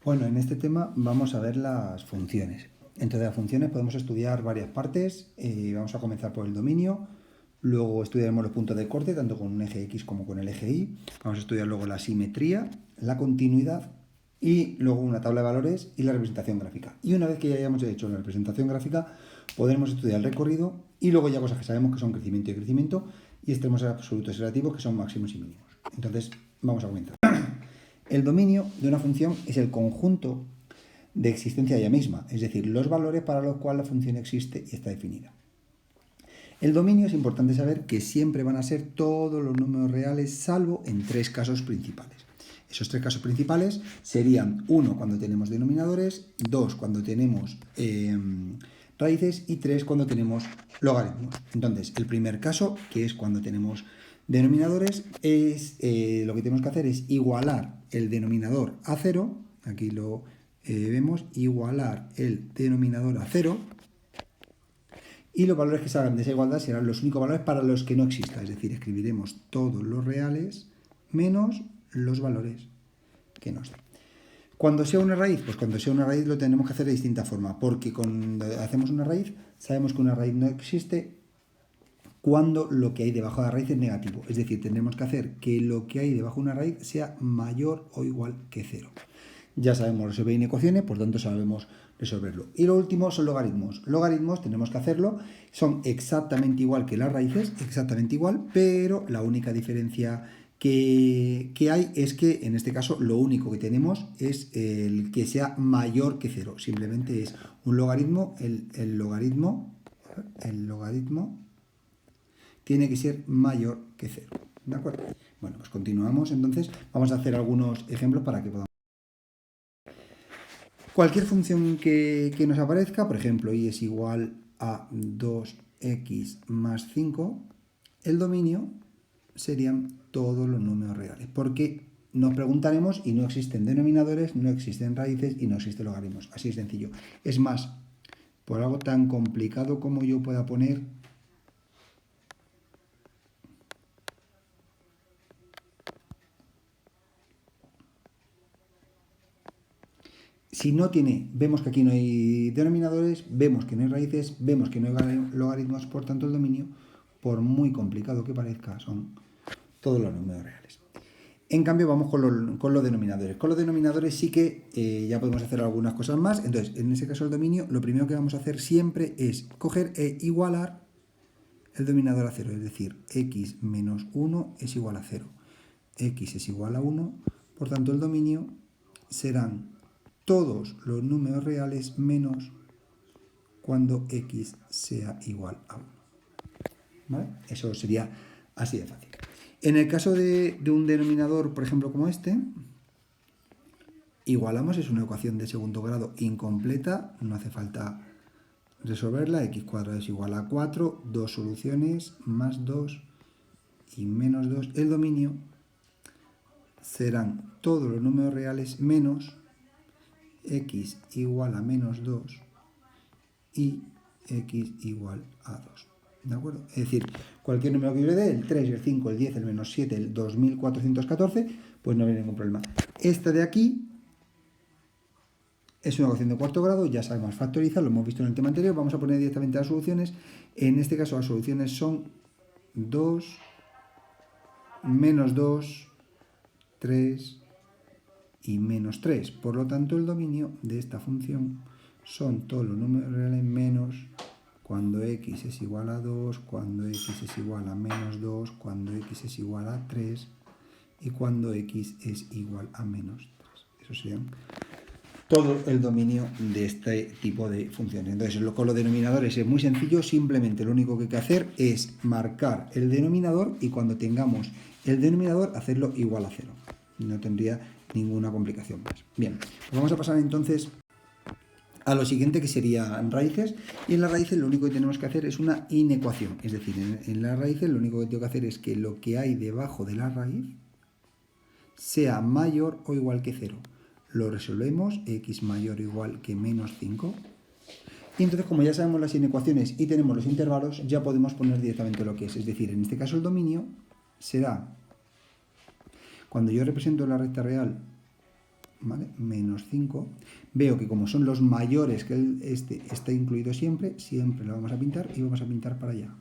Bueno, en este tema vamos a ver las funciones. Entre las funciones podemos estudiar varias partes. Vamos a comenzar por el dominio. Luego estudiaremos los puntos de corte, tanto con un eje X como con el eje Y. Vamos a estudiar luego la simetría, la continuidad y luego una tabla de valores y la representación gráfica. Y una vez que ya hayamos hecho la representación gráfica, podremos estudiar el recorrido y luego ya cosas que sabemos que son crecimiento y crecimiento y extremos absolutos y relativos que son máximos y mínimos. Entonces, vamos a comenzar. El dominio de una función es el conjunto de existencia de ella misma, es decir, los valores para los cuales la función existe y está definida. El dominio es importante saber que siempre van a ser todos los números reales, salvo en tres casos principales. Esos tres casos principales serían 1 cuando tenemos denominadores, 2 cuando tenemos raíces y 3 cuando tenemos logaritmos. Entonces, el primer caso, que es cuando tenemos denominadores, es lo que tenemos que hacer es igualar el denominador a 0, aquí lo vemos, igualar el denominador a 0, y los valores que salgan de esa igualdad serán los únicos valores para los que no exista, es decir, escribiremos todos los reales menos los valores que nos den. Cuando sea una raíz, pues cuando sea una raíz lo tenemos que hacer de distinta forma, porque cuando hacemos una raíz, sabemos que una raíz no existe cuando lo que hay debajo de la raíz es negativo. Es decir, tendremos que hacer que lo que hay debajo de una raíz sea mayor o igual que 0. Ya sabemos resolver inecuaciones, por tanto sabemos resolverlo. Y lo último son logaritmos. Logaritmos tenemos que hacerlo, son exactamente igual que las raíces, exactamente igual, pero la única diferencia que hay es que en este caso lo único que tenemos es el que sea mayor que 0. Simplemente es un logaritmo, el logaritmo tiene que ser mayor que 0. ¿De acuerdo? Bueno, pues continuamos entonces. Vamos a hacer algunos ejemplos para que podamos. Cualquier función que nos aparezca, por ejemplo, y es igual a 2x más 5, el dominio serían todos los números reales, porque nos preguntaremos y no existen denominadores, no existen raíces y no existen logaritmos. Así es sencillo. Es más, por algo tan complicado como yo pueda poner si no tiene, vemos que aquí no hay denominadores, vemos que no hay raíces, vemos que no hay logaritmos, por tanto el dominio, por muy complicado que parezca, son todos los números reales. En cambio vamos con los denominadores. Con los denominadores sí que ya podemos hacer algunas cosas más. Entonces, en ese caso el dominio, lo primero que vamos a hacer siempre es coger e igualar el denominador a 0. Es decir, x menos 1 es igual a 0. X es igual a 1, por tanto el dominio serán todos los números reales menos cuando x sea igual a 1. ¿Vale? Eso sería así de fácil. En el caso de un denominador, por ejemplo, como este, igualamos, es una ecuación de segundo grado incompleta, no hace falta resolverla, x cuadrado es igual a 4, dos soluciones, más 2 y menos 2. El dominio serán todos los números reales menos x igual a menos 2 y x igual a 2. ¿De acuerdo? Es decir, cualquier número que yo le dé, el 3, el 5, el 10, el menos 7, el 2414, pues no hay ningún problema. Esta de aquí es una ecuación de cuarto grado, ya sabemos factorizar, lo hemos visto en el tema anterior, vamos a poner directamente las soluciones. En este caso las soluciones son 2, menos 2, 3 y menos 3. Por lo tanto, el dominio de esta función son todos los números reales menos cuando x es igual a 2, cuando x es igual a menos 2, cuando x es igual a 3 y cuando x es igual a menos 3. Eso serían todo el dominio de este tipo de funciones. Entonces, con los denominadores es muy sencillo, simplemente lo único que hay que hacer es marcar el denominador y cuando tengamos el denominador hacerlo igual a 0. No tendría ninguna complicación más. Bien, pues vamos a pasar entonces a lo siguiente, que serían raíces, y en las raíces lo único que tenemos que hacer es una inecuación, es decir, en las raíces lo único que tengo que hacer es que lo que hay debajo de la raíz sea mayor o igual que 0. Lo resolvemos, x mayor o igual que menos 5, y entonces como ya sabemos las inecuaciones y tenemos los intervalos, ya podemos poner directamente lo que es decir, en este caso el dominio será, cuando yo represento la recta real ¿vale? Menos 5. Veo que como son los mayores que este está incluido siempre, siempre lo vamos a pintar y vamos a pintar para allá,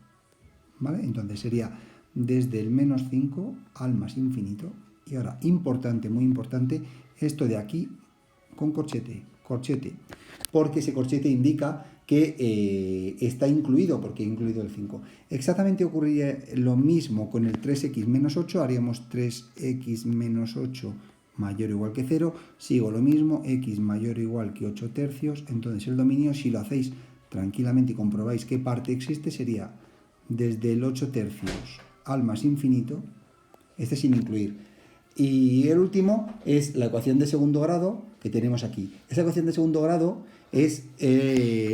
¿vale? Entonces sería desde el menos 5 al más infinito. Y ahora, importante, muy importante, esto de aquí con corchete, corchete, porque ese corchete indica que está incluido, porque he incluido el 5. Exactamente ocurriría lo mismo con el 3x menos 8, haríamos 3x menos 8 mayor o igual que 0, sigo lo mismo, x mayor o igual que 8 tercios, entonces el dominio, si lo hacéis tranquilamente y comprobáis qué parte existe, sería desde el 8 tercios al más infinito, este sin incluir. Y el último es la ecuación de segundo grado que tenemos aquí. Esa ecuación de segundo grado es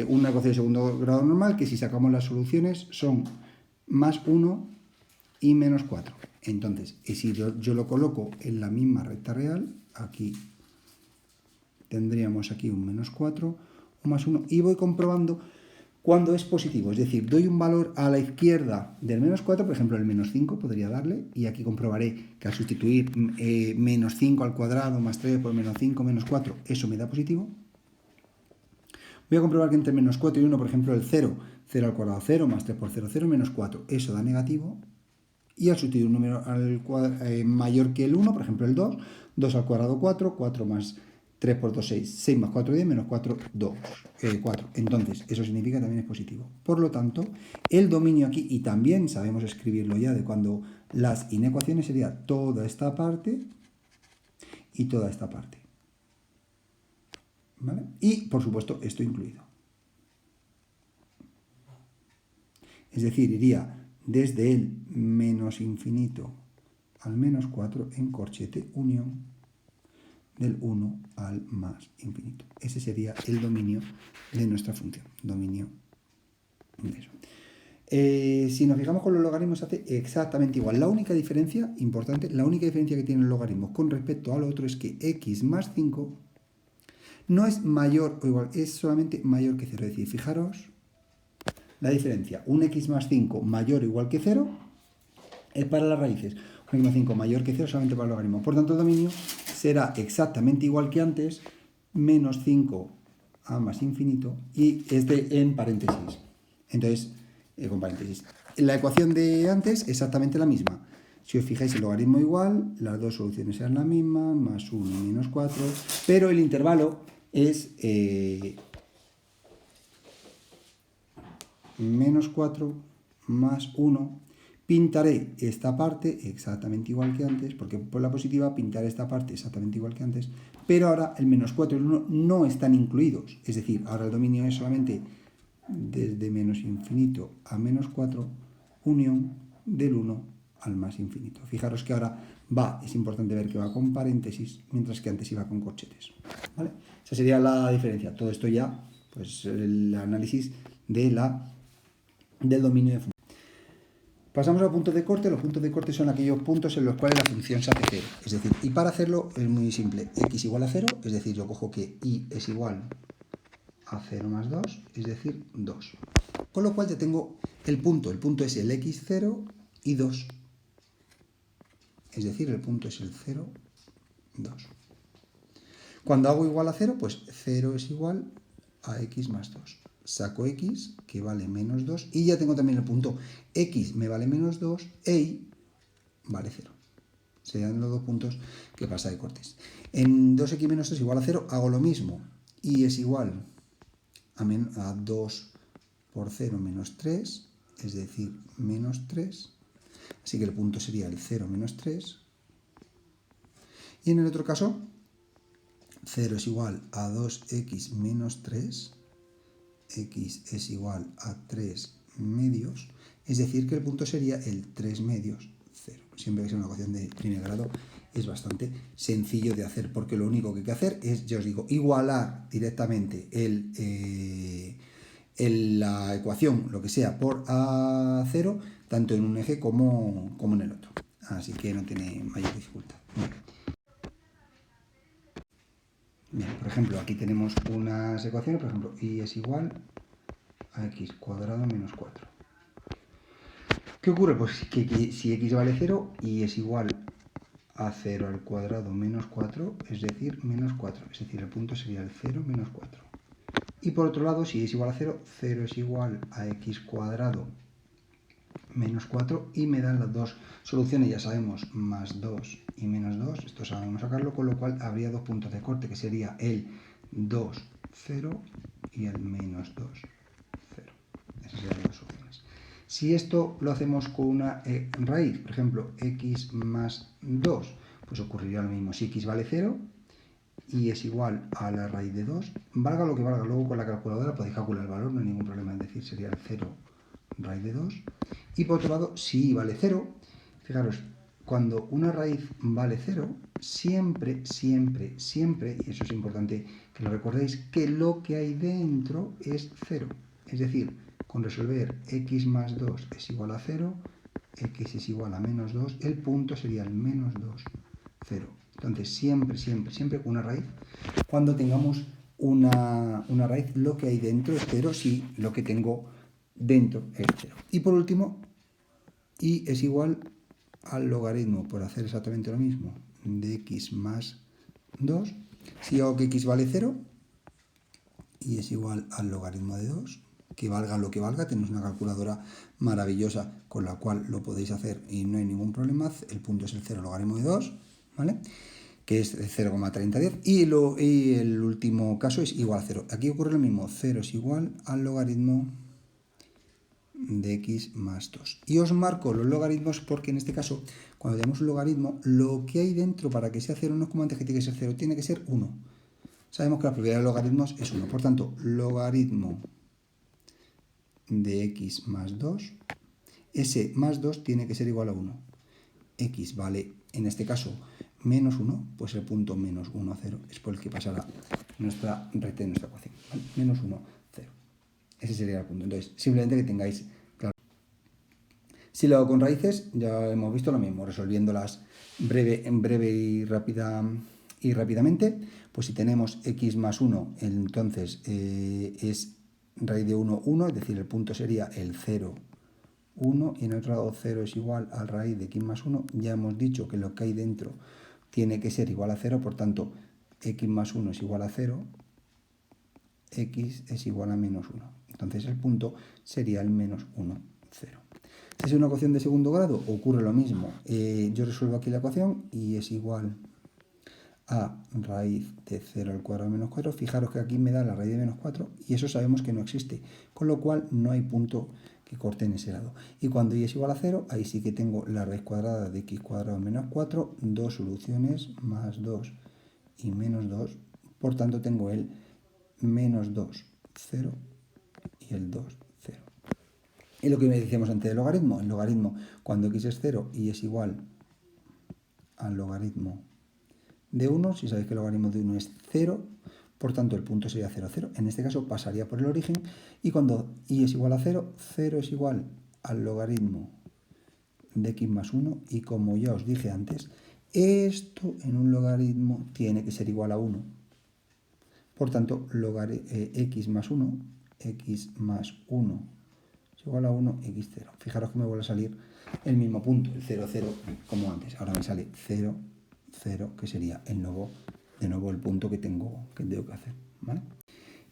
una ecuación de segundo grado normal que si sacamos las soluciones son más 1 y menos 4. Entonces, si yo lo coloco en la misma recta real, aquí tendríamos aquí un menos 4, un más 1, y voy comprobando cuando es positivo. Es decir, doy un valor a la izquierda del menos 4, por ejemplo, el menos 5 podría darle, y aquí comprobaré que al sustituir menos 5 al cuadrado más 3 por menos 5 menos 4, eso me da positivo. Voy a comprobar que entre menos 4 y 1, por ejemplo, el 0, 0 al cuadrado 0, más 3 por 0, 0, menos 4, eso da negativo. Y al sustituir un número mayor que el 1, por ejemplo el 2, 2 al cuadrado 4, 4 más 3 por 2, 6, 6 más 4, 10, menos 4, 2, 4. Entonces, eso significa que también es positivo. Por lo tanto, el dominio aquí, y también sabemos escribirlo ya de cuando las inecuaciones, sería toda esta parte y toda esta parte. ¿Vale? Y, por supuesto, esto incluido. Es decir, iría desde el menos infinito al menos 4 en corchete unión del 1 al más infinito. Ese sería el dominio de nuestra función. Dominio de eso. Si nos fijamos con los logaritmos hace exactamente igual. La única diferencia, importante, la única diferencia que tienen los logaritmos con respecto al otro es que x más 5 no es mayor o igual, es solamente mayor que 0. Es decir, fijaros la diferencia. Un x más 5 mayor o igual que 0 es para las raíces. Un x más 5 mayor que 0 solamente para el logaritmo. Por tanto, el dominio será exactamente igual que antes, menos 5 a más infinito, y este en paréntesis. Entonces, con paréntesis. La ecuación de antes exactamente la misma. Si os fijáis, el logaritmo igual, las dos soluciones serán la misma, más 1 y menos 4, pero el intervalo es menos 4 más 1. Pintaré esta parte exactamente igual que antes, porque por la positiva pintaré esta parte exactamente igual que antes, pero ahora el menos 4 y el 1 no están incluidos. Es decir, ahora el dominio es solamente desde menos infinito a menos 4, unión del 1 al más infinito. Fijaros que ahora es importante ver que va con paréntesis, mientras que antes iba con corchetes. ¿Vale? Esa sería la diferencia. Todo esto ya, pues el análisis del dominio de función. Pasamos a puntos de corte. Los puntos de corte son aquellos puntos en los cuales la función se hace 0. Es decir, y para hacerlo es muy simple. X igual a 0, es decir, yo cojo que y es igual a 0 más 2, es decir, 2. Con lo cual ya tengo el punto. El punto es el x0 y 2. Es decir, el punto es el 0, 2. Cuando hago igual a 0, pues 0 es igual a x más 2. Saco x, que vale menos 2, y ya tengo también el punto. X me vale menos 2 e y vale 0. Serían los dos puntos que pasa de cortes. En 2x menos 3 igual a 0 hago lo mismo. Y es igual a 2 por 0 menos 3, es decir, menos 3. Así que el punto sería el 0 menos 3. Y en el otro caso, 0 es igual a 2x menos 3. X es igual a 3 medios, es decir, que el punto sería el 3 medios, 0. Siempre que sea una ecuación de primer grado es bastante sencillo de hacer, porque lo único que hay que hacer es, ya os digo, igualar directamente la ecuación, lo que sea, por A0, tanto en un eje como en el otro. Así que no tiene mayor dificultad. Bien, por ejemplo, aquí tenemos unas ecuaciones, por ejemplo, y es igual a x cuadrado menos 4. ¿Qué ocurre? Pues que si x vale 0, y es igual a 0 al cuadrado menos 4, es decir, menos 4. Es decir, el punto sería el 0 menos 4. Y por otro lado, si es igual a 0, 0 es igual a x cuadrado menos 4 y me dan las dos soluciones, ya sabemos, más 2 y menos 2, esto sabemos sacarlo, con lo cual habría dos puntos de corte, que sería el 2, 0 y el menos 2, 0. Esas serían las soluciones. Si esto lo hacemos con una raíz, por ejemplo, x más 2, pues ocurriría lo mismo. Si x vale 0 y es igual a la raíz de 2, valga lo que valga, luego con la calculadora podéis calcular el valor, no hay ningún problema, es decir, sería el 0 raíz de 2. Y por otro lado, si y vale 0, fijaros, cuando una raíz vale 0, siempre, siempre, siempre, y eso es importante que lo recordéis, que lo que hay dentro es 0. Es decir, con resolver x más 2 es igual a 0, x es igual a menos 2, el punto sería el menos 2, 0. Entonces, siempre, siempre, siempre con una raíz, cuando tengamos una raíz, lo que hay dentro es 0, si lo que tengo dentro es 0. Y por último, y es igual al logaritmo, por hacer exactamente lo mismo, de x más 2. Si hago que x vale 0, y es igual al logaritmo de 2, que valga lo que valga, tenemos una calculadora maravillosa con la cual lo podéis hacer y no hay ningún problema, el punto es el 0 logaritmo de 2, ¿vale? Que es 0,3010, y el último caso es igual a 0. Aquí ocurre lo mismo, 0 es igual al logaritmo de x más 2. Y os marco los logaritmos porque en este caso, cuando tenemos un logaritmo, lo que hay dentro para que sea 0 no es como antes que tiene que ser 0, tiene que ser 1. Sabemos que la propiedad de logaritmos es 1. Por tanto, logaritmo de x más 2, ese más 2 tiene que ser igual a 1. X vale, en este caso, menos 1, pues el punto menos 1, 0 es por el que pasará nuestra recta de nuestra ecuación. ¿Vale? Menos 1, 0. Ese sería el punto. Entonces, simplemente que tengáis claro. Si lo hago con raíces, ya hemos visto lo mismo, resolviéndolas breve y rápidamente. Pues si tenemos x más 1, entonces es raíz de 1, 1, es decir, el punto sería el 0, 1, y en el otro lado 0 es igual a raíz de x más 1. Ya hemos dicho que lo que hay dentro tiene que ser igual a 0, por tanto, x más 1 es igual a 0, x es igual a menos 1. Entonces el punto sería el menos 1, 0. Si es una ecuación de segundo grado, ocurre lo mismo. Yo resuelvo aquí la ecuación y es igual a raíz de 0 al cuadrado menos 4. Fijaros que aquí me da la raíz de menos 4 y eso sabemos que no existe, con lo cual no hay punto que corte en ese lado. Y cuando y es igual a 0, ahí sí que tengo la raíz cuadrada de x cuadrado menos 4, dos soluciones, más 2 y menos 2. Por tanto, tengo el menos 2, 0 y el 2, 0. Y lo que me decíamos antes del logaritmo, el logaritmo cuando x es 0 y es igual al logaritmo de 1, si sabéis que el logaritmo de 1 es 0, por tanto el punto sería 0, 0. En este caso pasaría por el origen y cuando y es igual a 0, 0 es igual al logaritmo de x más 1 y como ya os dije antes, esto en un logaritmo tiene que ser igual a 1. Por tanto, x más 1, x más 1 es igual a 1, x0. Fijaros que me vuelve a salir el mismo punto, el 0, 0, como antes. Ahora me sale 0, 0, que sería de nuevo el punto que tengo que hacer, ¿vale?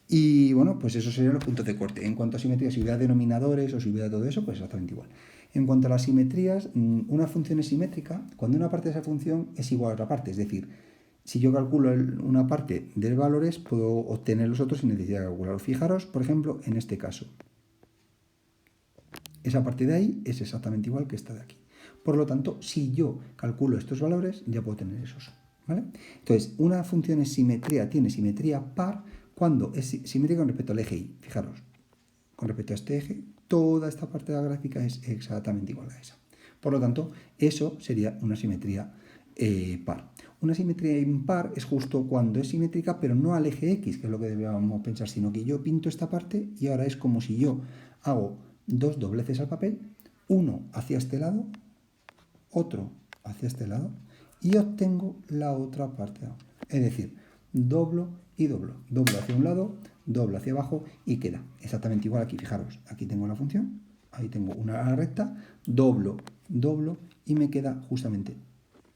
Y bueno, pues esos serían los puntos de corte. En cuanto a simetría, si hubiera denominadores o si hubiera todo eso, pues exactamente igual. En cuanto a las simetrías, una función es simétrica cuando una parte de esa función es igual a otra parte. Es decir, si yo calculo una parte de valores, puedo obtener los otros sin necesidad de calcularlos. Fijaros, por ejemplo, en este caso. Esa parte de ahí es exactamente igual que esta de aquí. Por lo tanto, si yo calculo estos valores, ya puedo tener esos. ¿Vale? Entonces, una función es simetría, tiene simetría par cuando es simétrica con respecto al eje y. Fijaros, con respecto a este eje, toda esta parte de la gráfica es exactamente igual a esa. Por lo tanto, eso sería una simetría par. Una simetría impar es justo cuando es simétrica, pero no al eje X, que es lo que debíamos pensar, sino que yo pinto esta parte y ahora es como si yo hago dos dobleces al papel, uno hacia este lado, otro hacia este lado, y obtengo la otra parte. Es decir, doblo y doblo. Doblo hacia un lado, doblo hacia abajo y queda exactamente igual aquí. Fijaros, aquí tengo la función, ahí tengo una recta, doblo, doblo y me queda justamente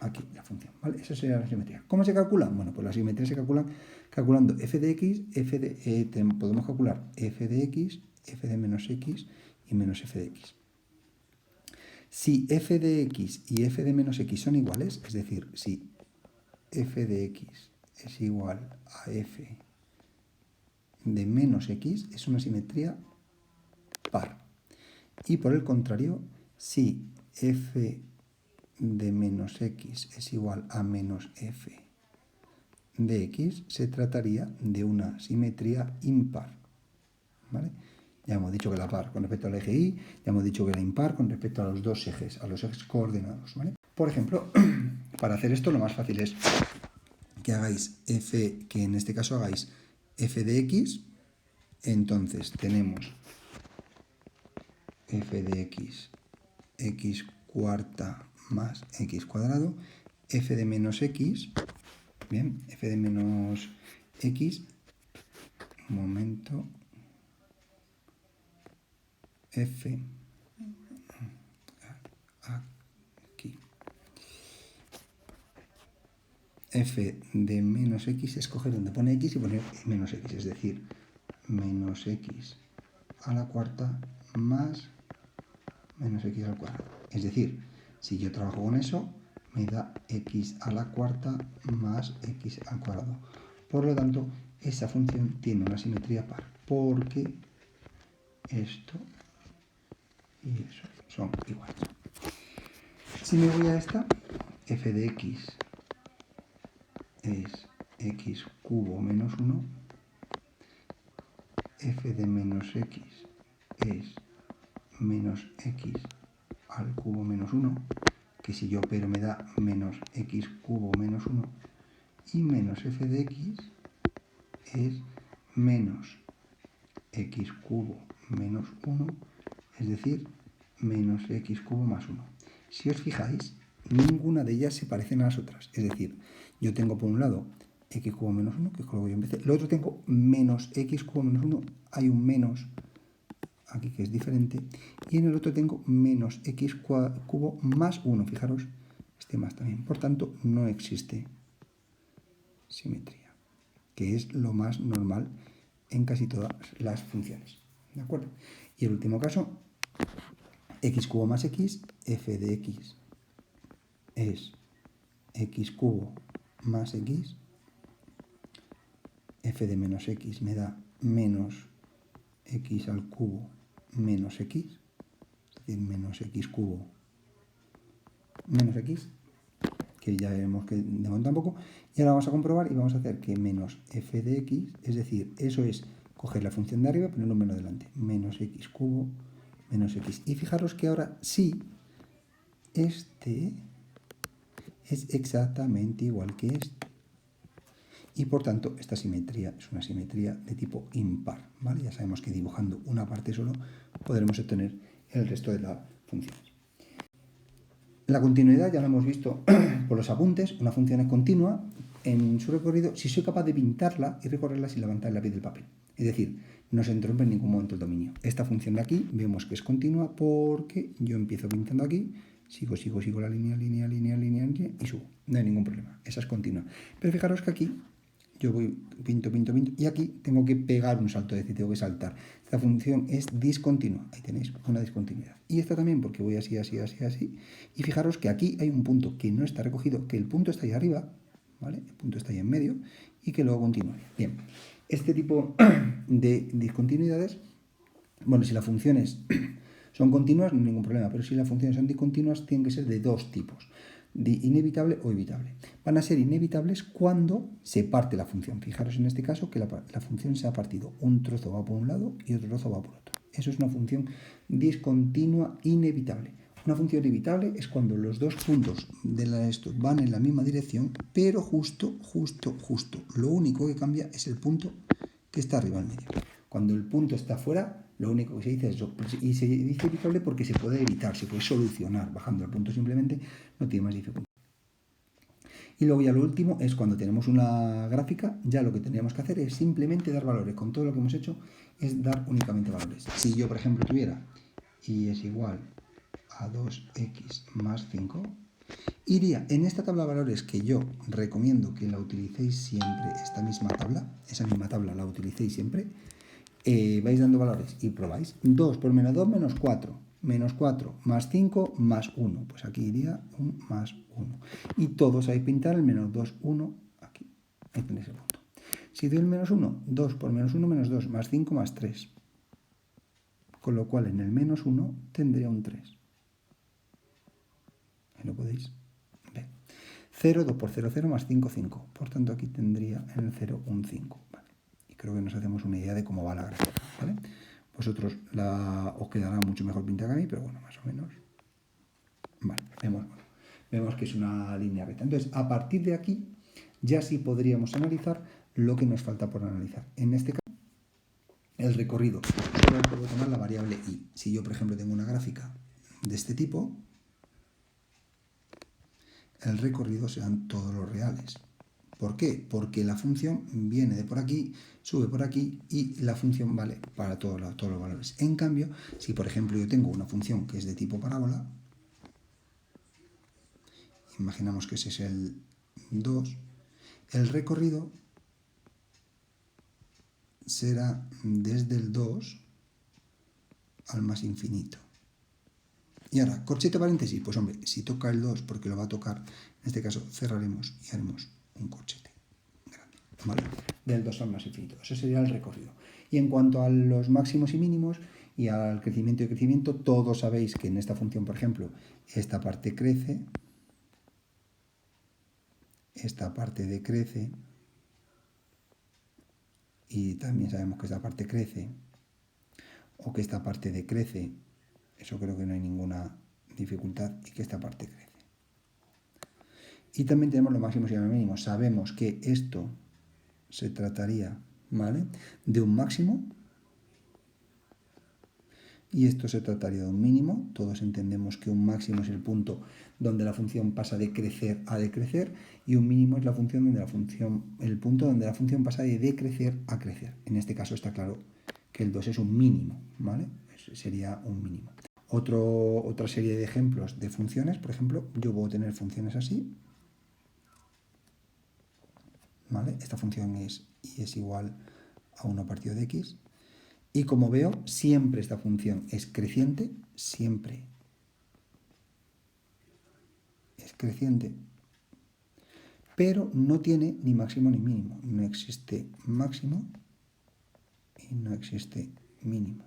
aquí la función, ¿vale? Esa sería la simetría. ¿Cómo se calcula? Bueno, pues la simetría se calcula calculando f de x, podemos calcular f de x, f de menos x y menos f de x. Si f de x y f de menos x son iguales, es decir, si f de x es igual a f de menos x, es una simetría par. Y por el contrario, si f de menos x es igual a menos f de x, se trataría de una simetría impar, ¿vale? Ya hemos dicho que la par con respecto al eje Y, ya hemos dicho que la impar con respecto a los dos ejes, a los ejes coordenados, ¿vale? Por ejemplo, para hacer esto lo más fácil es que hagáis que en este caso hagáis f de x, entonces tenemos f de x, x cuarta más x cuadrado, f de menos x, bien, f de menos x, un momento, f, aquí, f de menos x, escoger donde pone x y poner menos x, es decir, menos x a la cuarta más menos x al cuadrado. Es decir, si yo trabajo con eso, me da x a la cuarta más x al cuadrado. Por lo tanto, esa función tiene una simetría par, porque esto y eso son iguales. Si me voy a esta, f de x es x cubo menos 1, f de menos x es menos x al cubo menos 1, que si yo opero me da menos x cubo menos 1, y menos f de x es menos x cubo menos 1, es decir, menos x cubo más 1. Si os fijáis, ninguna de ellas se parecen a las otras. Es decir, yo tengo por un lado x cubo menos 1, que es con lo que yo empecé. Lo otro tengo menos x cubo menos 1, hay un menos aquí que es diferente. Y en el otro tengo menos x cubo más 1. Fijaros, este más también. Por tanto, no existe simetría, que es lo más normal en casi todas las funciones. ¿De acuerdo? Y el último caso, x cubo más x, f de x es x cubo más x, f de menos x me da menos x al cubo menos x, es decir, menos x cubo menos x, que ya vemos que de momento tampoco, y ahora vamos a comprobar y vamos a hacer que menos f de x, es decir, eso es coger la función de arriba y poner un menos delante, menos x cubo menos x. Y fijaros que ahora sí, este es exactamente igual que este. Y por tanto, esta simetría es una simetría de tipo impar, ¿vale? Ya sabemos que dibujando una parte solo podremos obtener el resto de las funciones. La continuidad ya lo hemos visto por los apuntes, una función es continua en su recorrido si soy capaz de pintarla y recorrerla sin levantar el lápiz del papel. Es decir, no se interrumpe en ningún momento el dominio. Esta función de aquí vemos que es continua porque yo empiezo pintando aquí, sigo la línea y subo. No hay ningún problema, esa es continua. Pero fijaros que aquí yo voy, pinto, y aquí tengo que pegar un salto, es decir, tengo que saltar. Esta función es discontinua, ahí tenéis una discontinuidad. Y esta también porque voy así. Y fijaros que aquí hay un punto que no está recogido, que el punto está ahí arriba, ¿vale? El punto está ahí en medio y que luego continúa. Bien, este tipo de discontinuidades, bueno, si las funciones son continuas, no hay ningún problema, pero si las funciones son discontinuas, tienen que ser de dos tipos, de inevitable o evitable. Van a ser inevitables cuando se parte la función. Fijaros en este caso que la función se ha partido. Un trozo va por un lado y otro trozo va por otro. Eso es una función discontinua inevitable. Una función evitable es cuando los dos puntos de esto van en la misma dirección, pero justo. Lo único que cambia es el punto que está arriba en medio. Cuando el punto está fuera, lo único que se dice es eso. Y se dice evitable porque se puede evitar, se puede solucionar. Bajando el punto simplemente no tiene más dificultad. Y luego ya lo último es cuando tenemos una gráfica, ya lo que tendríamos que hacer es simplemente dar valores. Con todo lo que hemos hecho es dar únicamente valores. Si yo, por ejemplo, tuviera y es igual a 2x más 5, Iría en esta tabla de valores, que yo recomiendo que la utilicéis siempre, esta misma tabla, esa misma tabla la utilicéis siempre, vais dando valores y probáis. 2 por menos 2, menos 4. Menos 4 más 5 más 1. Pues aquí iría un más 1. Y todos hay que pintar el menos 2, 1 aquí. Ahí tenéis el punto. Si doy el menos 1, 2 por menos 1, menos 2, más 5 más 3. Con lo cual en el menos 1 tendría un 3. Ahí lo podéis ver. 0, 2 por 0, 0 más 5, 5. Por tanto aquí tendría en el 0 un 5. ¿Vale? Y creo que nos hacemos una idea de cómo va la gráfica. ¿Vale? Vosotros os quedará mucho mejor pintada que a mí, pero bueno, más o menos. Vale, vemos que es una línea recta. Entonces, a partir de aquí, ya sí podríamos analizar lo que nos falta por analizar. En este caso, el recorrido. Solo puedo tomar la variable i. Si yo, por ejemplo, tengo una gráfica de este tipo, el recorrido serán todos los reales. ¿Por qué? Porque la función viene de por aquí, sube por aquí y la función vale para todos los valores. En cambio, si por ejemplo yo tengo una función que es de tipo parábola, imaginamos que ese es el 2, el recorrido será desde el 2 al más infinito. Y ahora, corchete paréntesis, pues hombre, si toca el 2 porque lo va a tocar, en este caso cerraremos y haremos un corchete grande, ¿vale? Del 2 al más infinito. Eso sería el recorrido. Y en cuanto a los máximos y mínimos y al crecimiento y crecimiento, todos sabéis que en esta función, por ejemplo, esta parte crece, esta parte decrece, y también sabemos que esta parte crece, o que esta parte decrece, eso creo que no hay ninguna dificultad, y que esta parte crece. Y también tenemos los máximos y los mínimos. Sabemos que esto se trataría, ¿vale?, de un máximo, y esto se trataría de un mínimo. Todos entendemos que un máximo es el punto donde la función pasa de crecer a decrecer, y un mínimo es la función donde el punto donde la función pasa de decrecer a crecer. En este caso está claro que el 2 es un mínimo, ¿vale? Sería un mínimo. Otra serie de ejemplos de funciones, por ejemplo, yo puedo tener funciones así, ¿vale? Esta función es y es igual a 1 partido de x. Y como veo, siempre esta función es creciente, siempre es creciente, pero no tiene ni máximo ni mínimo. No existe máximo y no existe mínimo.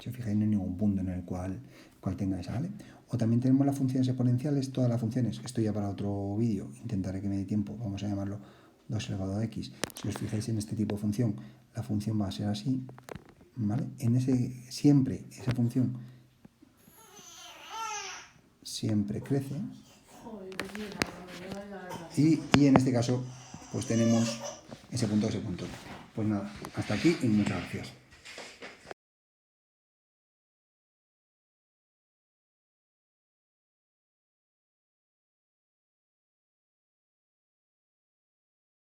Si os fijáis, no hay ningún punto en el cual tenga esa, ¿vale? O también tenemos las funciones exponenciales, todas las funciones. Esto ya para otro vídeo, intentaré que me dé tiempo, vamos a llamarlo 2 elevado a x. Si os fijáis en este tipo de función, la función va a ser así, ¿vale? Siempre esa función siempre crece, y en este caso pues tenemos ese punto. Pues nada, hasta aquí y muchas gracias.